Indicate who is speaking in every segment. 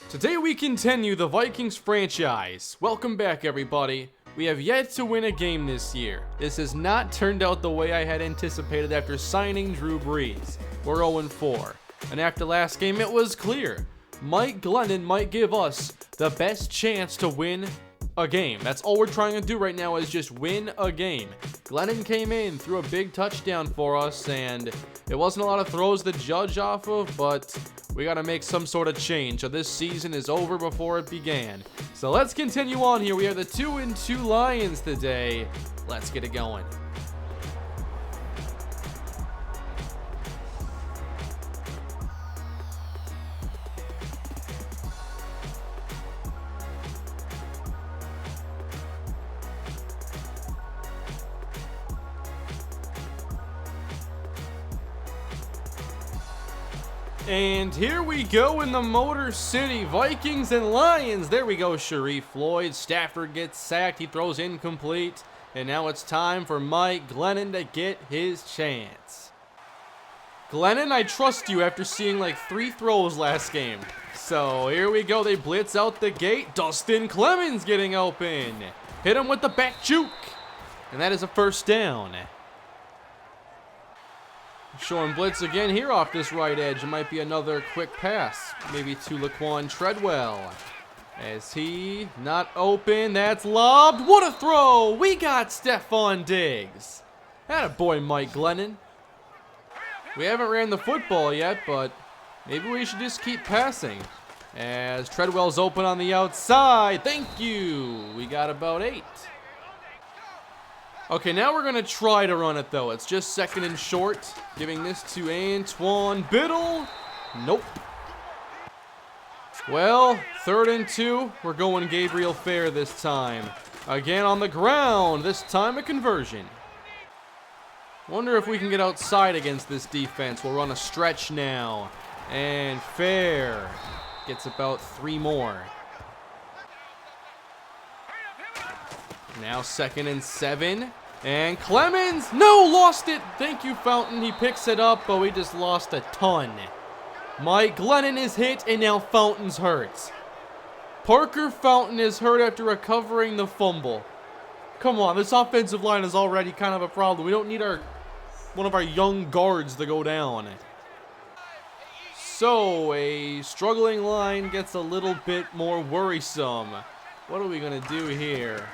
Speaker 1: Today we continue the Vikings franchise. Welcome back, everybody. We have yet to win a game this year. This has not turned out the way I had anticipated after signing Drew Brees. We're 0-4. And after last game, it was clear. Mike Glennon might give us the best chance to win a game. That's all we're trying to do right now is just win a game. Glennon came in, threw a big touchdown for us, and it wasn't a lot of throws to judge off of, but we got to make some sort of change. So this season is over before it began. So let's continue on here. We are the 2-2 Lions today. Let's get it going. And here we go in the Motor City, Vikings and Lions. There we go, Sharif Floyd. Stafford gets sacked. He throws incomplete. And now it's time for Mike Glennon to get his chance. Glennon, I trust you after seeing like 3 throws last game. So here we go. They blitz out the gate. Dustin Clemens getting open. Hit him with the back juke. And that is a first down. Showing blitz again here off this right edge. It might be another quick pass. Maybe to Laquan Treadwell. As he not open. That's lobbed. What a throw. We got Stephon Diggs. Attaboy, Mike Glennon. We haven't ran the football yet, but maybe we should just keep passing. As Treadwell's open on the outside. Thank you. We got about 8. Okay, now we're going to try to run it, though. It's just second and short. Giving this to Antoine Biddle. Nope. Well, 3rd and 2. We're going Gabriel Fair this time. Again on the ground. This time a conversion. Wonder if we can get outside against this defense. We'll run a stretch now. And Fair gets about 3 more. Now 2nd and 7. And Clemens, no, lost it. Thank you, Fountain. He picks it up, but we just lost a ton. Mike Glennon is hit, and now Fountain's hurt. Parker Fountain is hurt after recovering the fumble. Come on, this offensive line is already kind of a problem. We don't need one of our young guards to go down. So, a struggling line gets a little bit more worrisome. What are we going to do here?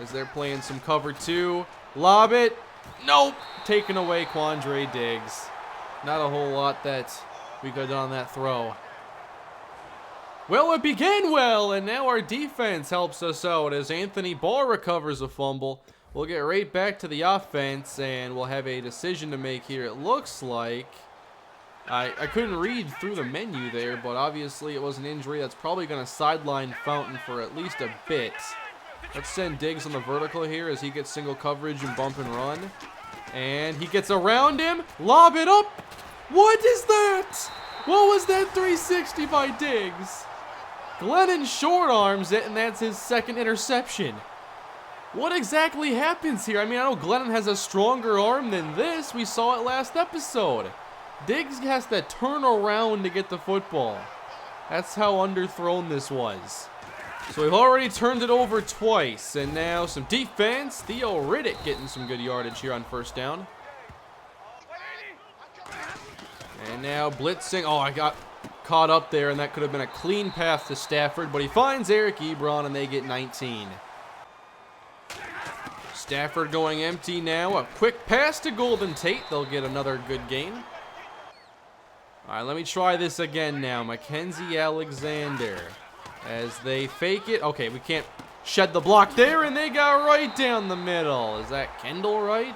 Speaker 1: As they're playing some cover 2. Lob it. Nope. Taken away, Quandre Diggs. Not a whole lot that we could have done on that throw. Well, it began well, and now our defense helps us out as Anthony Barr recovers a fumble. We'll get right back to the offense, and we'll have a decision to make here. It looks like I couldn't read through the menu there, but obviously it was an injury that's probably going to sideline Fountain for at least a bit. Let's send Diggs on the vertical here as he gets single coverage and bump and run. And he gets around him. Lob it up. What is that? What was that 360 by Diggs? Glennon short arms it, and that's his 2nd interception. What exactly happens here? I mean, I know Glennon has a stronger arm than this. We saw it last episode. Diggs has to turn around to get the football. That's how underthrown this was. So we've already turned it over twice, and now some defense. Theo Riddick getting some good yardage here on 1st down. And now blitzing. Oh, I got caught up there, and that could have been a clean path to Stafford, but he finds Eric Ebron, and they get 19. Stafford going empty now. A quick pass to Golden Tate. They'll get another good gain. All right, let me try this again now. Mackenzie Alexander. As they fake it. Okay, we can't shed the block there, and they got right down the middle. Is that Kendall right?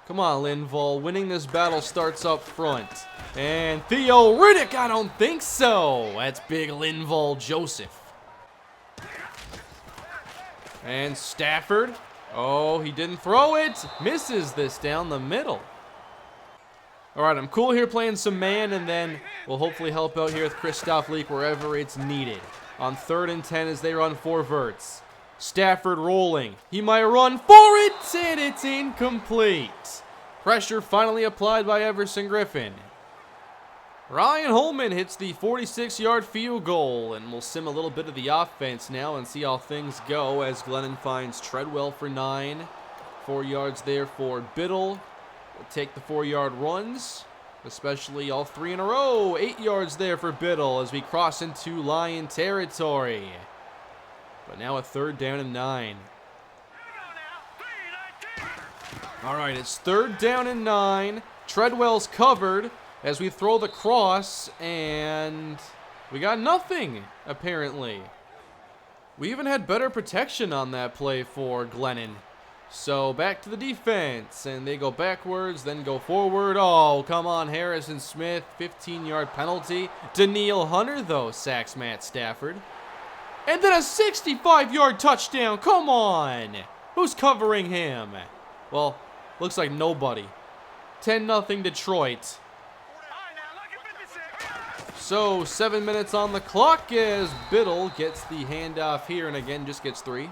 Speaker 1: Come on, Linval. Winning this battle starts up front. And Theo Riddick, I don't think so. That's big Linval Joseph. And Stafford. Oh, he didn't throw it. Misses this down the middle. All right, I'm cool here playing some man, and then we'll hopefully help out here with Christoph Leak wherever it's needed. On 3rd and 10 as they run 4 verts. Stafford rolling. He might run for it, and it's incomplete. Pressure finally applied by Everson Griffin. Ryan Holman hits the 46-yard field goal, and we'll sim a little bit of the offense now and see how things go as Glennon finds Treadwell for 9. 4 yards there for Biddle. We'll take the 4-yard runs, especially all 3 in a row. 8 yards there for Biddle as we cross into Lion territory. But now a 3rd down and 9. All right, it's 3rd down and 9. Treadwell's covered as we throw the cross, and we got nothing, apparently. We even had better protection on that play for Glennon. So back to the defense, and they go backwards, then go forward. Oh, come on, Harrison Smith, 15-yard penalty. Daniil Hunter, though, sacks Matt Stafford. And then a 65-yard touchdown, come on! Who's covering him? Well, looks like nobody. 10-0 Detroit. So 7 minutes on the clock as Biddle gets the handoff here, and again just gets 3.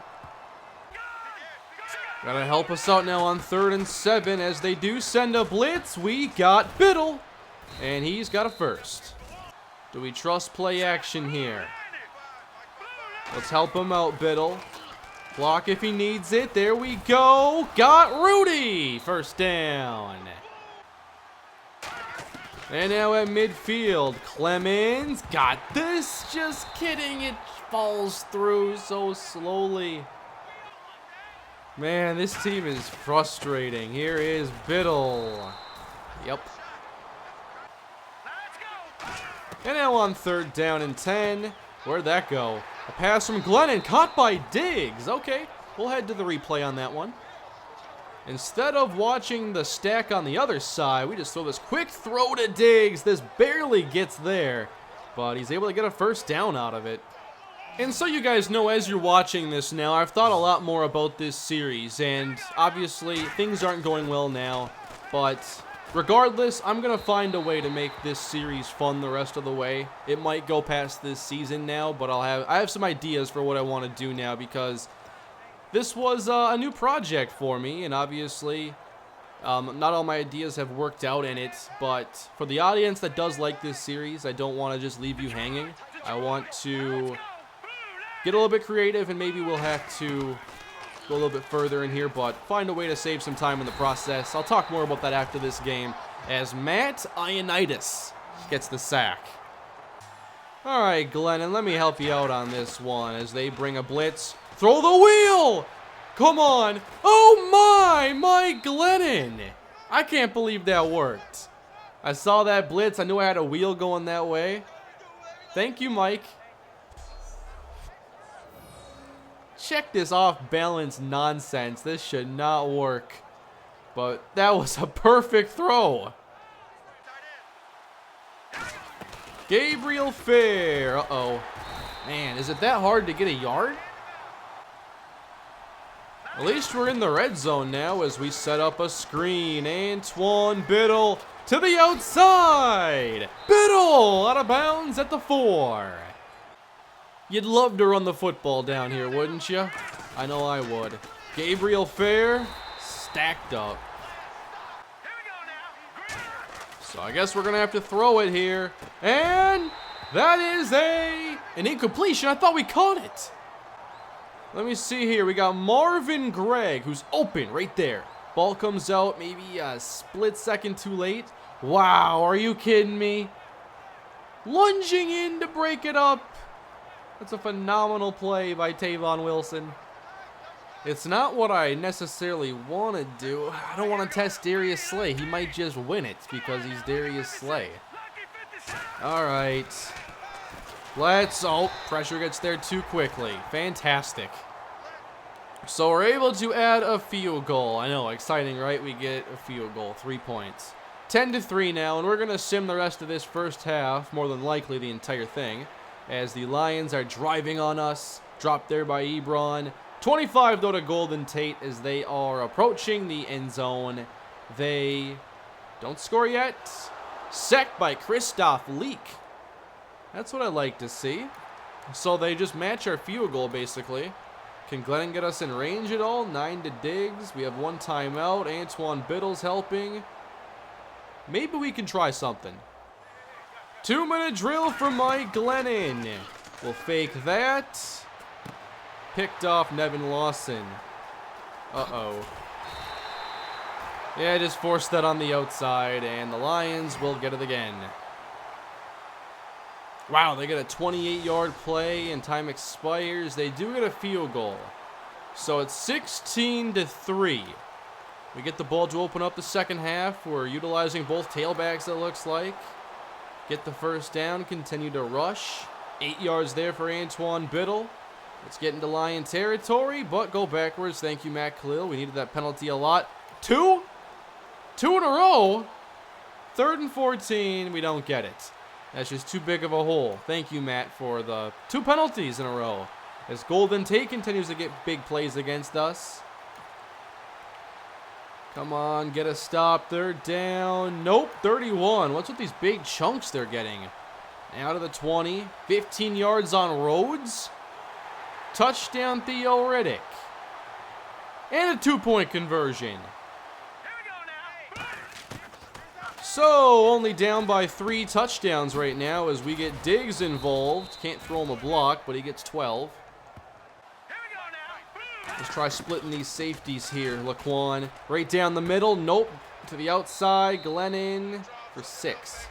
Speaker 1: Gotta help us out now on 3rd and 7 as they do send a blitz. We got Biddle, and he's got a first. Do we trust play action here? Let's help him out, Biddle. Block if he needs it. There we go. Got Rudy. First down. And now at midfield, Clemens got this. Just kidding. It falls through so slowly. Man, this team is frustrating. Here is Biddle. Yep. And now on 3rd down and 10. Where'd that go? A pass from Glennon, caught by Diggs. Okay, we'll head to the replay on that one. Instead of watching the stack on the other side, we just throw this quick throw to Diggs. This barely gets there, but he's able to get a first down out of it. And so you guys know, as you're watching this now, I've thought a lot more about this series, and obviously things aren't going well now, but regardless, I'm going to find a way to make this series fun the rest of the way. It might go past this season now, but I have some ideas for what I want to do now, because this was a new project for me, and obviously not all my ideas have worked out in it, but for the audience that does like this series, I don't want to just leave you hanging. I want to get a little bit creative, and maybe we'll have to go a little bit further in here, but find a way to save some time in the process. I'll talk more about that after this game as Matt Ioannidis gets the sack. All right, Glennon, let me help you out on this one as they bring a blitz. Throw the wheel! Come on! Oh my! Mike Glennon! I can't believe that worked. I saw that blitz. I knew I had a wheel going that way. Thank you, Mike. Check this off-balance nonsense. This should not work. But that was a perfect throw. Gabriel Fair. Uh-oh. Man, is it that hard to get a yard? At least we're in the red zone now as we set up a screen. Antoine Biddle to the outside. Biddle out of bounds at the 4. You'd love to run the football down here, wouldn't you? I know I would. Gabriel Fair stacked up. So I guess we're going to have to throw it here. And that is an incompletion. I thought we caught it. Let me see here. We got Marvin Gregg, who's open right there. Ball comes out maybe a split second too late. Wow, are you kidding me? Lunging in to break it up. That's a phenomenal play by Tavon Wilson. It's not what I necessarily want to do. I don't want to test Darius Slay. He might just win it because he's Darius Slay. All right. Pressure gets there too quickly. Fantastic. So we're able to add a field goal. I know, exciting, right? We get a field goal, 3 points. 10-3 now, and we're going to sim the rest of this first half, more than likely the entire thing, as the Lions are driving on us. Dropped there by Ebron. 25 though to Golden Tate as they are approaching the end zone. They don't score yet. Sacked by Christoph Leak. That's what I like to see. So they just match our field goal basically. Can Glennon get us in range at all? 9 to Diggs. We have 1 timeout. Antoine Biddle's helping. Maybe we can try something. 2-minute drill from Mike Glennon. We'll fake that. Picked off Nevin Lawson. Uh-oh. Yeah, just forced that on the outside, and the Lions will get it again. Wow, they get a 28-yard play, and time expires. They do get a field goal. So it's 16-3. We get the ball to open up the second half. We're utilizing both tailbacks, it looks like. Get the first down, continue to rush. 8 yards there for Antoine Biddle. Let's get into Lion territory, but go backwards. Thank you, Matt Khalil. We needed that penalty a lot. Two in a row. 3rd and 14. We don't get it. That's just too big of a hole. Thank you, Matt, for the 2 penalties in a row. As Golden Tate continues to get big plays against us. Come on, get a stop. 3rd down. Nope, 31. What's with these big chunks they're getting? Out of the 20. 15 yards on Rhodes. Touchdown, Theo Riddick. And a 2-point conversion. So, only down by 3 touchdowns right now as we get Diggs involved. Can't throw him a block, but he gets 12. Let's try splitting these safeties here. Laquan right down the middle. Nope. To the outside. Glennon for 6.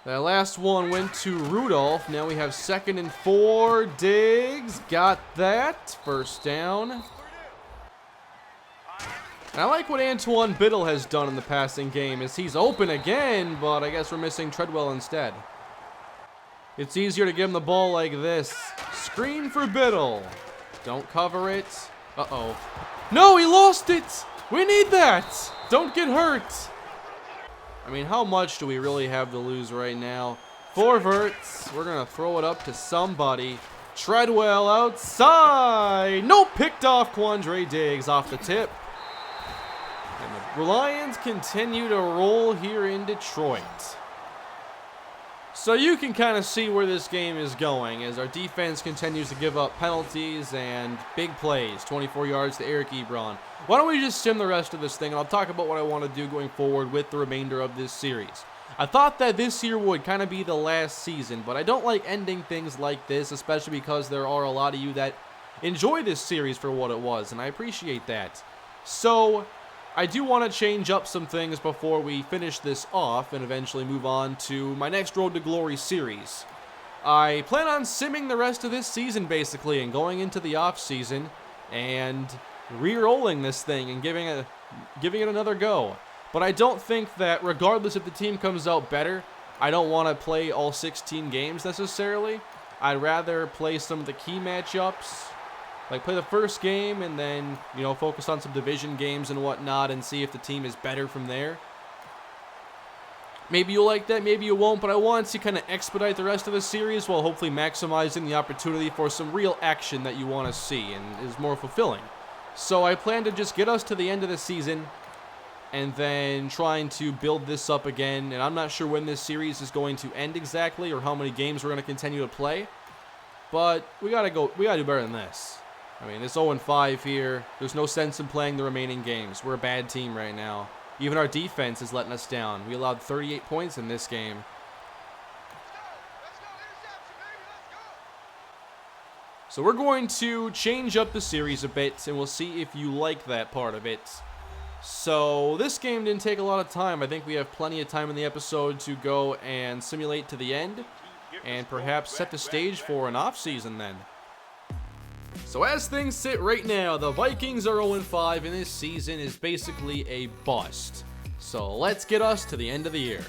Speaker 1: That last one went to Rudolph. Now we have 2nd and 4. Diggs got that. First down. And I like what Antoine Biddle has done in the passing game, as he's open again, but I guess we're missing Treadwell instead. It's easier to give him the ball like this. Screen for Biddle. Don't cover it. Uh-oh. No, he lost it! We need that! Don't get hurt! I mean, how much do we really have to lose right now? 4 verts. We're going to throw it up to somebody. Treadwell outside! Nope, picked off Quandre Diggs off the tip. And the Lions continue to roll here in Detroit. So you can kind of see where this game is going as our defense continues to give up penalties and big plays. 24 yards to Eric Ebron. Why don't we just sim the rest of this thing, and I'll talk about what I want to do going forward with the remainder of this series. I thought that this year would kind of be the last season, but I don't like ending things like this, especially because there are a lot of you that enjoy this series for what it was, and I appreciate that. So I do want to change up some things before we finish this off and eventually move on to my next Road to Glory series. I plan on simming the rest of this season basically and going into the off-season and re-rolling this thing and giving it another go. But I don't think that regardless if the team comes out better, I don't want to play all 16 games necessarily. I'd rather play some of the key matchups. Like, play the first game and then, you know, focus on some division games and whatnot and see if the team is better from there. Maybe you'll like that, maybe you won't, but I want to kind of expedite the rest of the series while hopefully maximizing the opportunity for some real action that you want to see and is more fulfilling. So I plan to just get us to the end of the season and then trying to build this up again. And I'm not sure when this series is going to end exactly or how many games we're going to continue to play. But we gotta do better than this. I mean, it's 0-5 here. There's no sense in playing the remaining games. We're a bad team right now. Even our defense is letting us down. We allowed 38 points in this game. So we're going to change up the series a bit, and we'll see if you like that part of it. So this game didn't take a lot of time. I think we have plenty of time in the episode to go and simulate to the end, and perhaps set the stage for an off-season then. So as things sit right now, the Vikings are 0-5, and this season is basically a bust. So let's get us to the end of the year.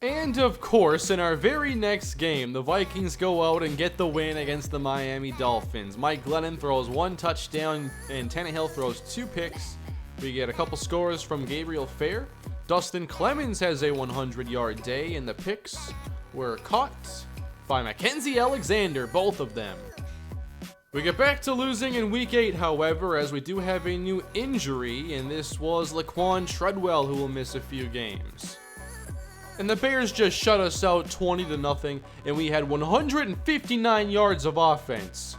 Speaker 1: And of course, in our very next game, the Vikings go out and get the win against the Miami Dolphins. Mike Glennon throws 1 touchdown, and Tannehill throws 2 picks. We get a couple scores from Gabriel Fair. Dustin Clemens has a 100-yard day, and the picks were caught by Mackenzie Alexander, both of them. We get back to losing in Week 8, however, as we do have a new injury, and this was Laquan Treadwell, who will miss a few games. And the Bears just shut us out 20-0, and we had 159 yards of offense.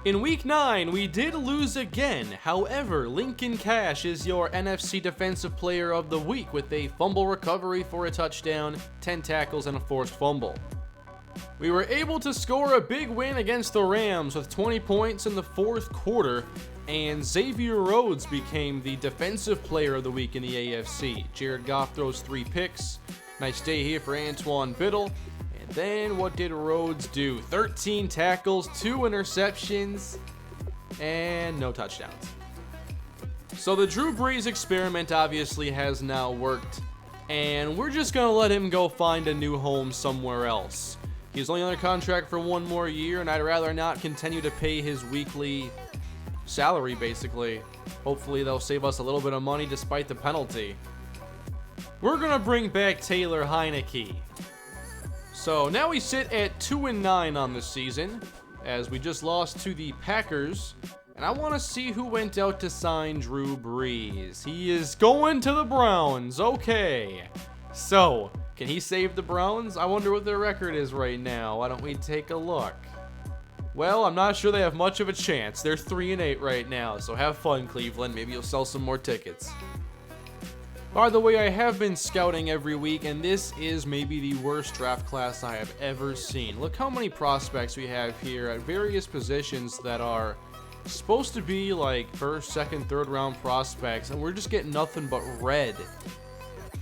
Speaker 1: In Week 9, we did lose again. However, Lincoln Cash is your NFC Defensive Player of the Week with a fumble recovery for a touchdown, 10 tackles, and a forced fumble. We were able to score a big win against the Rams with 20 points in the fourth quarter, and Xavier Rhodes became the Defensive Player of the Week in the AFC. Jared Goff throws 3 picks. Nice day here for Antoine Biddle. And then what did Rhodes do? 13 tackles, 2 interceptions, and no touchdowns. So the Drew Brees experiment obviously has now worked, and we're just going to let him go find a new home somewhere else. He's only under contract for 1 more year, and I'd rather not continue to pay his weekly salary, basically. Hopefully they'll save us a little bit of money despite the penalty. We're going to bring back Taylor Heineke. So now we sit at 2-9 on the season, as we just lost to the Packers. And I want to see who went out to sign Drew Brees. He is going to the Browns. Okay. So, can he save the Browns? I wonder what their record is right now. Why don't we take a look? Well, I'm not sure they have much of a chance. They're 3-8 right now, so have fun, Cleveland. Maybe you'll sell some more tickets. By the way, I have been scouting every week, and this is maybe the worst draft class I have ever seen. Look how many prospects we have here at various positions that are supposed to be like first, second, third round prospects, and we're just getting nothing but red.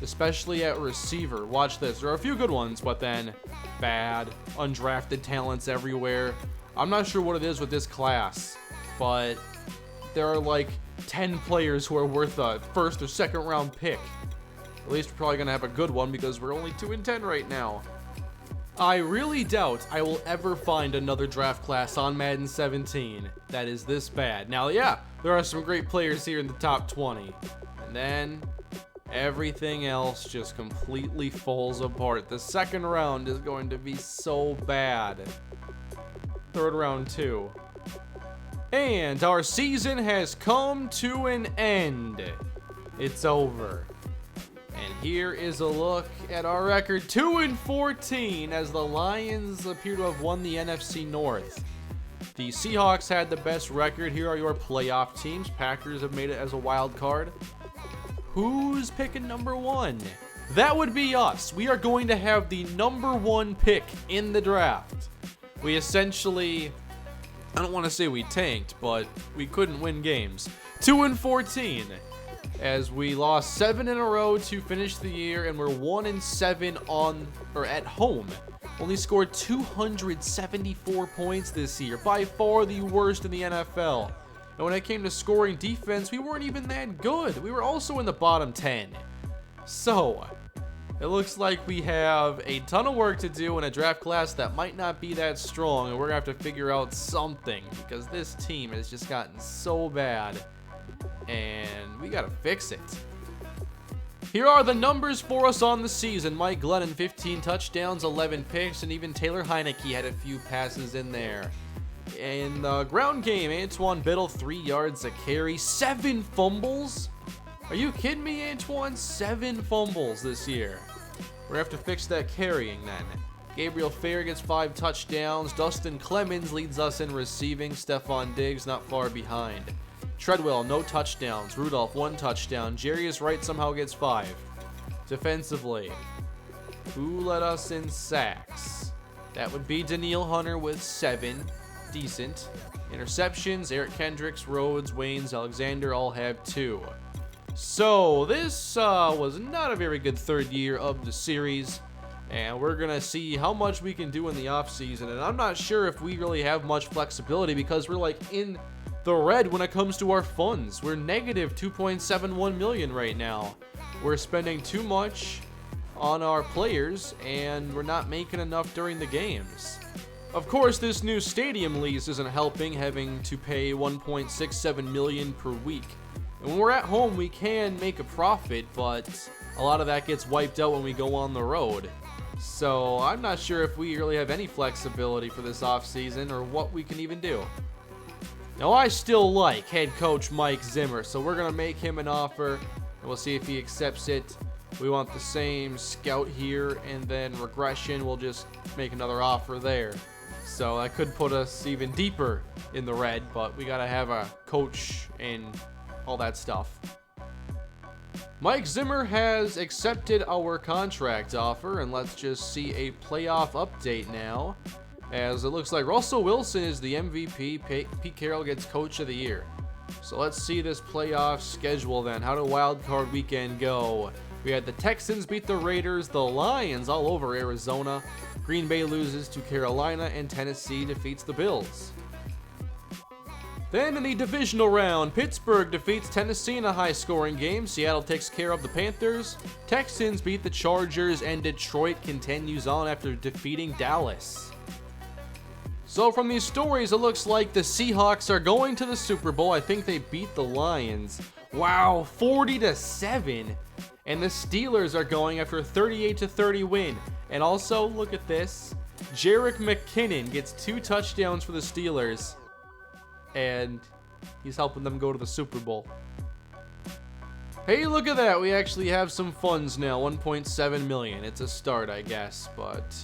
Speaker 1: Especially at receiver. Watch this. There are a few good ones, but then bad, undrafted talents everywhere. I'm not sure what it is with this class, but there are like 10 players who are worth a first or second round pick. At least we're probably going to have a good one because we're only 2-10 right now. I really doubt I will ever find another draft class on Madden 17 that is this bad. Now, yeah, there are some great players here in the top 20. And then everything else just completely falls apart. The second round is going to be so bad. Third round too. And our season has come to an end. It's over. And here is a look at our record, 2-14, as the Lions appear to have won the NFC North. The Seahawks had the best record. Here are your playoff teams. Packers have made it as a wild card. Who's picking number 1? That would be us. We are going to have the number 1 pick in the draft. We essentially, I don't want to say we tanked, but we couldn't win games. 2-14, as we lost 7 in a row to finish the year, and we're 1-7 on or at home. Only scored 274 points this year, by far the worst in the NFL. And when it came to scoring defense, we weren't even that good. We were also in the bottom 10. So, it looks like we have a ton of work to do in a draft class that might not be that strong, and we're going to have to figure out something because this team has just gotten so bad, and we got to fix it. Here are the numbers for us on the season. Mike Glennon, 15 touchdowns, 11 picks, and even Taylor Heineke had a few passes in there. In the ground game, Antoine Biddle, 3 yards a carry, 7 fumbles. Are you kidding me, Antoine? 7 fumbles this year. We're going to have to fix that carrying then. Gabriel Fair gets 5 touchdowns. Dustin Clemens leads us in receiving. Stephon Diggs not far behind. Treadwell, no touchdowns. Rudolph, 1 touchdown. Jarius Wright somehow gets 5. Defensively, who led us in sacks? That would be Daniil Hunter with 7. Decent. Interceptions, Eric Kendricks, Rhodes, Waynes, Alexander all have 2. So this was not a very good third year of the series, and we're going to see how much we can do in the offseason. And I'm not sure if we really have much flexibility because we're like in the red when it comes to our funds. We're negative $2.71 million right now. We're spending too much on our players, and we're not making enough during the games. Of course, this new stadium lease isn't helping, having to pay $1.67 million per week. And when we're at home, we can make a profit, but a lot of that gets wiped out when we go on the road. So I'm not sure if we really have any flexibility for this offseason or what we can even do. Now, I still like head coach Mike Zimmer, so we're going to make him an offer, and we'll see if he accepts it. We want the same scout here, and then regression, we'll just make another offer there. So that could put us even deeper in the red, but we got to have a coach and all that stuff. Mike Zimmer has accepted our contract offer, and let's just see a playoff update now. As it looks like Russell Wilson is the MVP, Pete Carroll gets Coach of the Year. So let's see this playoff schedule then. How did Wild Card Weekend go? We had the Texans beat the Raiders, the Lions all over Arizona, Green Bay loses to Carolina, and Tennessee defeats the Bills. Then in the divisional round, Pittsburgh defeats Tennessee in a high-scoring game. Seattle takes care of the Panthers. Texans beat the Chargers, and Detroit continues on after defeating Dallas. So from these stories, it looks like the Seahawks are going to the Super Bowl. I think they beat the Lions. Wow, 40-7. And the Steelers are going after a 38-30 win. And also, look at this. Jerick McKinnon gets 2 touchdowns for the Steelers. And he's helping them go to the Super Bowl. Hey, look at that. We actually have some funds now. 1.7 million. It's a start, I guess, but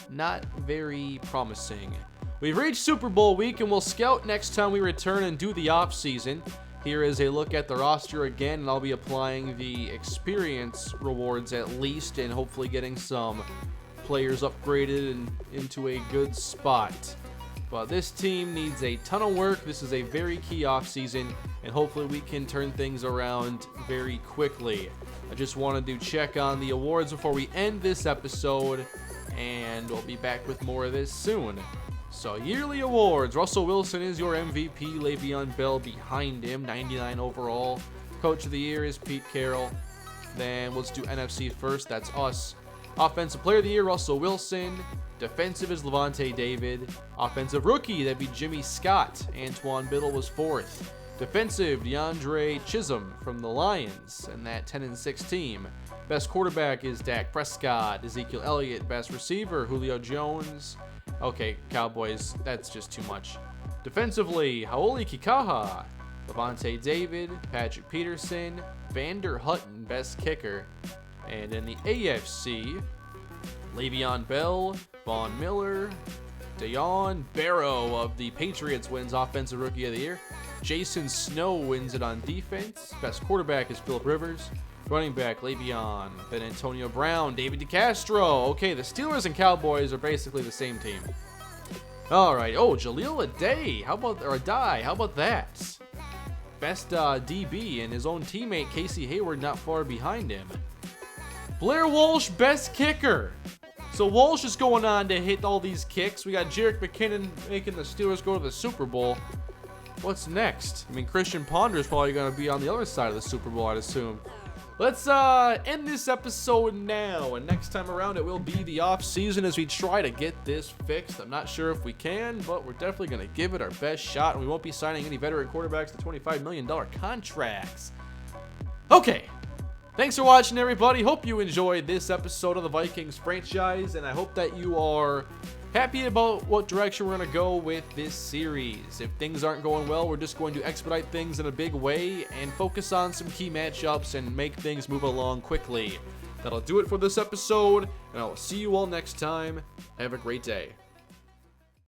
Speaker 1: not very promising. We've reached Super Bowl week, and we'll scout next time we return and do the off-season. Here is a look at the roster again, and I'll be applying the experience rewards at least, and hopefully getting some players upgraded and into a good spot. But this team needs a ton of work. This is a very key offseason, and hopefully we can turn things around very quickly. I just wanted to check on the awards before we end this episode, and we'll be back with more of this soon. So, yearly awards. Russell Wilson is your MVP. Le'Veon Bell behind him, 99 overall. Coach of the Year is Pete Carroll. Then let's do NFC first. That's us. Offensive Player of the Year, Russell Wilson. Defensive is Levante David. Offensive Rookie, that'd be Jimmy Scott. Antoine Biddle was 4th. Defensive, DeAndre Chisholm from the Lions and that 10-6 team. Best quarterback is Dak Prescott. Ezekiel Elliott. Best receiver, Julio Jones. Okay, Cowboys, that's just too much. Defensively, Haoli Kikaha, Levante David, Patrick Peterson, Vander Hutton, best kicker. And in the AFC, Le'Veon Bell, Von Miller, Deon Barrow of the Patriots wins Offensive Rookie of the Year. Jason Snow wins it on defense. Best quarterback is Phillip Rivers. Running back, Le'Veon. Then Antonio Brown, David DeCastro. Okay, the Steelers and Cowboys are basically the same team. All right. Oh, Jaleel Adai. How about that? Best DB, and his own teammate, Casey Hayward, not far behind him. Blair Walsh, best kicker. So Walsh is going on to hit all these kicks. We got Jerick McKinnon making the Steelers go to the Super Bowl. What's next? I mean, Christian Ponder is probably going to be on the other side of the Super Bowl, I'd assume. Let's end this episode now, and next time around it will be the off-season as we try to get this fixed. I'm not sure if we can, but we're definitely going to give it our best shot, and we won't be signing any veteran quarterbacks to $25 million contracts. Okay, thanks for watching, everybody. Hope you enjoyed this episode of the Vikings franchise, and I hope that you are happy about what direction we're going to go with this series. If things aren't going well, we're just going to expedite things in a big way and focus on some key matchups and make things move along quickly. That'll do it for this episode, and I'll see you all next time. Have a great day.